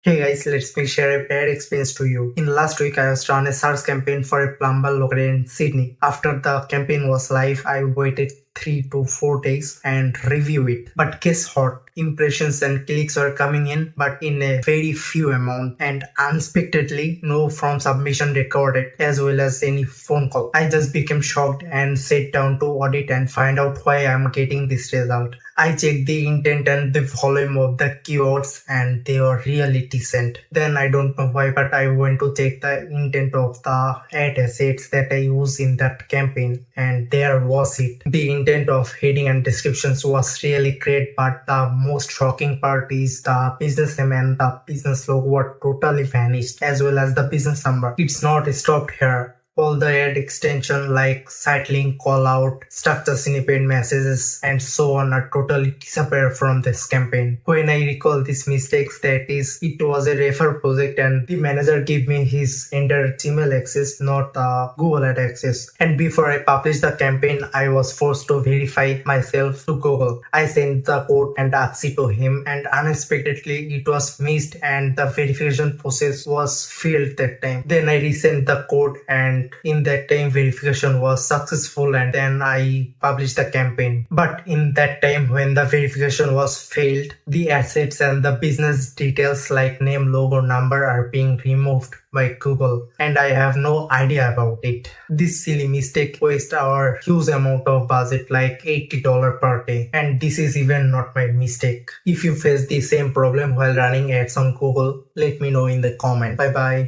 Hey guys, let me share a bad experience to you. In last week, I was run a search campaign for a plumber located in Sydney. After the campaign was live, I waited 3 to 4 days and review it. But guess what? Impressions and clicks were coming in, but in a very few amount, and unexpectedly no from submission recorded as well as any phone call. I just became shocked and sat down to audit and find out why I'm getting this result. I checked the intent and the volume of the keywords and they were really decent. Then I don't know why, but I went to check the intent of the ad assets that I use in that campaign, and there was it. The intent of heading and descriptions was really great, but the most shocking part is the business name and the business logo were totally vanished, as well as the business number. It's not stopped here. All the ad extension like site link, call out, structure snippet messages and so on are totally disappeared from this campaign. When I recall these mistakes, that is, it was a refer project and the manager gave me his entire Gmail access, not Google ad access. And before I published the campaign, I was forced to verify myself to Google. I sent the code and asked it to him, and unexpectedly it was missed and the verification process was failed that time. Then I resent the code, and in that time verification was successful, and then I published the campaign. But in that time when the verification was failed, the assets and the business details like name, logo, number are being removed by Google, and I have no idea about it. This silly mistake wastes our huge amount of budget, like $80 per day, and this is even not my mistake. If you face the same problem while running ads on Google, let me know in the comment. Bye bye.